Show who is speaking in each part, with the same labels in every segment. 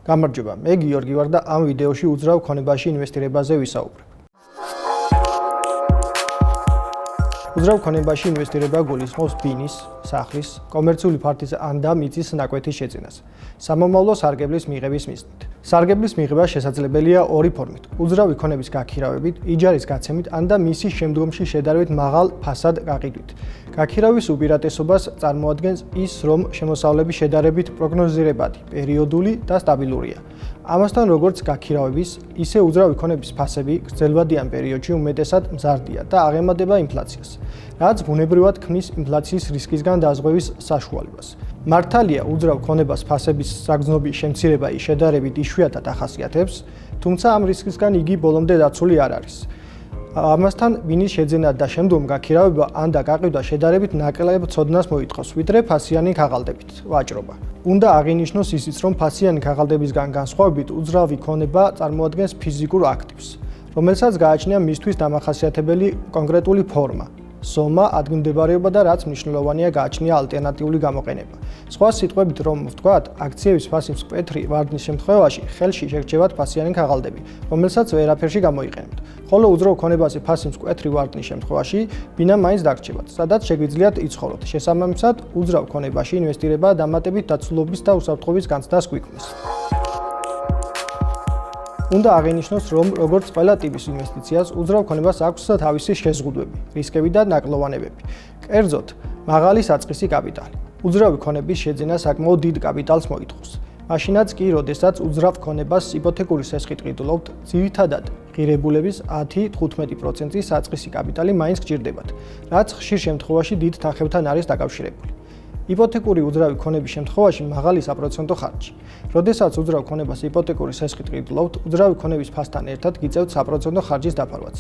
Speaker 1: გამარჯობა, მე გიორგი ვარ და ამ ვიდეოში უძრავ ქონებაში ინვესტირებაზე ვისაუბრებ. უძრავ ქონებაში ინვესტირება გულისხმობს ბინის, სახლის, კომერციული ფართის ან და მიწის ნაკვეთის შეძენას, სამომავლო სარგებლის მიღების მიზნით. სარგებლის მიღება შესაძლებელია ორი ფორმით: უძრავი ქონების გაქირავებით, იჯარის გაცემით ან და მისი შემდგომში შედარებით მაღალ ფასად გაყიდვით. გაქირავის უპირატესობას წარმოადგენს ის, რომ შემოსავლების შედარებით პროგნოზირებადი, პერიოდული და სტაბილურია. ამასთან, როგორც გაქირავების, ისე უძრავი ქონების ფასები გრძელვადიან პერიოდში უმეტესად მზარდია და აღემატება ინფლაციას, რაც ბუნებრივად ქმნის ინფლაციის რისკისგან დაზღვევის საშუალებას. მართალია, უძრავ ქონებას ფასების საგრძნობი შემცირება შედარებით იშვიათად ახასიათებს, თუმცა ამ რისკისგან იგი ბოლომდე დაცული არ არის. ამასთან, ბინის შეძენა და შემდგომ გაქირავება ან და გაყიდვა შედარებით ნაკლებ ცოდნას მოითხოვს, ვიდრე ფასიანი ქაღალდებით ვაჭრობა. უნდა აღინიშნოს ისიც, რომ ფასიანი ქაღალდებისგან განსხვავებით, უძრავი ქონება წარმოადგენს ფიზიკურ აქტივს, რომელსაც გააჩნია მისთვის დამახასიათებელი კონკრეტული ფორმა, ზომა, ადგილმდებარეობა და რაც მნიშვნელოვანია, გააჩნია ალტერნატიული გამოყენება. სხვა სიტყვებით რომ ვთქვათ, აქციების ფასის მკვეთრი ვარდნის შემთხვევაში ხელში შეგრჩებათ ფასიანი ქაღალდები, რომელსაც ვერაფერში გამოიყენებთ. ხოლო უძრავ ქონებაზე ფასის მკვეთრი ვარდნის შემთხვევაში ბინა მაინც დაგრჩებათ, სადაც შეგვიძლიათ იცხოვროთ. შესაბამისად, უძრავ ქონებაში ინვესტირება დამატებით დაცულობის და უსაფრთხოების განცდას გვიქმნის. უნდა აღინიშნოს, რომ როგორც ყველა ტიპის ინვესტიციას, უძრავ ქონებას აქვს თავისი შეზღუდვები, რისკები და ნაკლოვანებები. კერძოდ, მაღალი საწყისი კაპიტალი. უძრავი ქონების შეძენა საკმაოდ დიდ კაპიტალს მოითხოვს. მაშინაც კი, როდესაც უძრავ ქონებას იპოთეკური სესხით ყიდულობთ, ძირითადად ღირებულების 10-15% საწყისი კაპიტალი მაინც გჭირდებათ, რაც ხშირ შემთხვევაში დიდ თანხებთან არის დაკავშირებული. იპოთეკური უძრავი ქონების შემთხვევაში მაღალი საპროცენტო ხარჯი. როდესაც უძრავ ქონებას იპოთეკური სესხით ყიდულობთ, უძრავი ქონების ფასთან ერთად გიწევთ საპროცენტო ხარჯის დაფარვაც,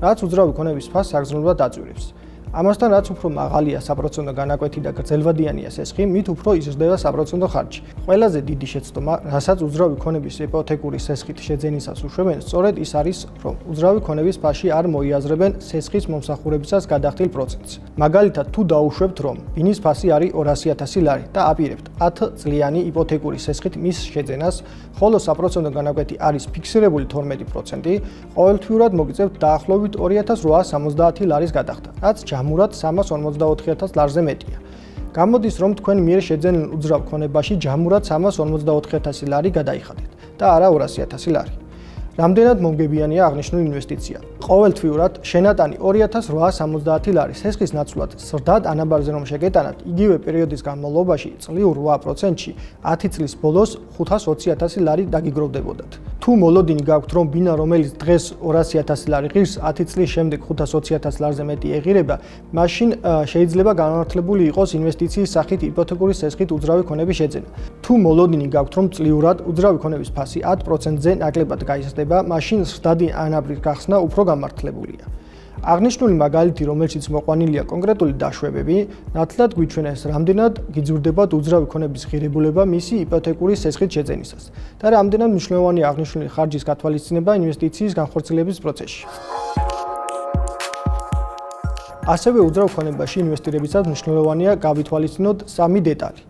Speaker 1: რაც უძრავი ქონების ფასს საგრძნობლად აწვირებს. ამასთან, რაც უფრო მაღალია საპროცენტო განაკვეთი და გრძელვადიანია სესხი, მით უფრო იზრდება საპროცენტო ხარჯი. ყველაზე დიდი შეცდომა, რასაც უძრავი ქონების იპოთეკური სესხით შეძენისას უშვებენ, სწორედ ის არის, რომ უძრავი ქონების ფასში არ მოიაზრებენ სესხის მომსახურებისას გადახდილ პროცენტს. მაგალითად, თუ დაუშვებთ, რომ ბინის ფასი არის 200.000 ლარი და აპირებთ 10 წლიანი იპოთეკური სესხით მის შეძენას, ხოლო საპროცენტო განაკვეთი არის ფიქსირებული 12%, ყოველთვიურად მოგიწევთ დაახლოებით 2870 ლარის გადახდა, რაც ჯამურად 354.000 ლარზე მეტია. გამოდის, რომ თქვენ მიერ შეძენილ უძრავ ქონებაში ჯამურად 354.000 ლარი გადაიხადეთ და არა 200.000 ლარი. რამდენად მომგებიანია აღნიშნული ინვესტიცია? ყოველთვიურად შენატანი 2870 ლარი სესხის ნაცვლად სრდად ანაბარზე რომ შეგეტანათ, იგივე პერიოდის განმავლობაში წლიურ 8%-ში 10 წლის ბოლოს 520.000 ლარი დაგიგროვდებოდათ. თუ მოლოდინი გაქვთ, რომ ბინა რომელიც დღეს 200.000 ლარი ღირს 10 წლის შემდეგ 520.000 ლარზე მეტი ეღირება, მაშინ შეიძლება განმართლებული იყოს ინვესტიციის სახით იპოთეკური სესხით უძრავი ქონების შეძენა. თუ მოლოდინი გაქვთ, რომ წლიურად უძრავი ქონების ფასი 10%-ზე ნაკლებად გაიზრდება, მაშინ სრდადი ანაბრის გახსნა უფრო გამართლებულია. აღნიშნული მაგალითი, რომელშიც მოყვანილია კონკრეტული დაშვებები, ნათლად გვიჩვენეს, რამდენად გიძურდებათ უძრავი ქონების ღირებულება მისი იპოთეკური სესხით შეძენისას და რამდენად მნიშვნელოვანია აღნიშნული ხარჯის გათვალისწინება ინვესტიციის განხორციელების პროცესში. ასევე უძრავ ქონებაში ინვესტირებისას მნიშვნელოვანია გავითვალისწინოთ 3 დეტალი.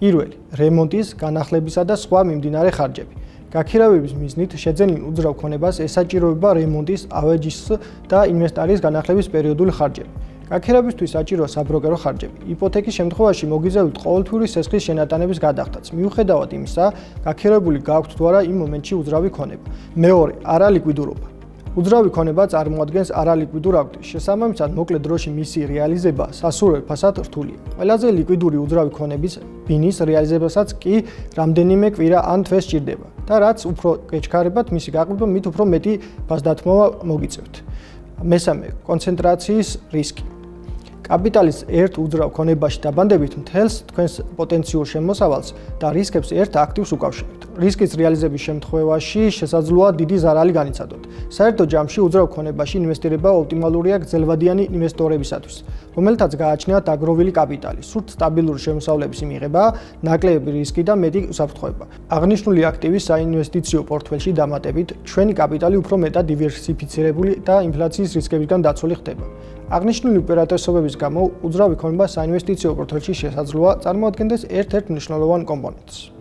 Speaker 1: პირველი, რემონტის, განახლებისა და სხვა მიმდინარე ხარჯები. გაქირავების მიზნით შეძენილ უძრავ ქონებას ესაჭიროება რემონტის, ავეჯის და ინვენტარის განახლების პერიოდული ხარჯები. გაქირავებისთვის საჭირო საბროკერო ხარჯები. იპოთეკის შემთხვევაში მოგიზავნოთ ყოველთვიური სესხის შენატანების გადახდაც, მიუხედავად იმისა, გაქირავებული გაქვთ თუ არა იმ მომენტში უძრავი ქონება. მეორე, არალიკვიდურობა. უძრავი ქონება წარმოადგენს არალიკვიდურ აქტივს, შესაბამისად, მოკლე დროში მისი რეალიზება სასურველ ფასად რთულია. ყველაზე ლიკვიდური უძრავი ქონების ბინის რეალიზებასაც კი რამდენიმე კვირა ან თვე სჭირდება და რაც უფრო გეჩქარებათ მისი გაყიდვა, მით უფრო მეტი ფასდათმობა მოგიწევთ. მესამე, კონცენტრაციის რისკი. კაპიტალის ერთ უძრავ ქონებაში დაბანდებით მთელს თქვენს პოტენციურ შემოსავალს და რისკებს ერთ აქტივს უკავშირებთ. რისკის რეალიზების შემთხვევაში შესაძლოა დიდი ზარალი განიცადოთ. საერთო ჯამში უძრავ ქონებაში ინვესტირება ოპტიმალურია გრძელვადიანი ინვესტორებისათვის, რომელთაც გააჩნიათ დაგროვილი კაპიტალი, სურთ სტაბილური შემოსავლების მიღება, ნაკლები რისკი და მეტი უსაფრთხოება. აღნიშნული აქტივის საინვესტიციო პორტფელში დამატებით, ჩვენი კაპიტალი უფრო მეტად დივერსიფიცირებული და ინფლაციის რისკებისგან დაცული ხდება. აღნიშნული უპირატესობების გამო უძრავი ქონება საინვესტიციო პორტფელში შესაძლოა წარმოადგენდეს ერთ-ერთ მნიშვნელოვან კომპონენტს.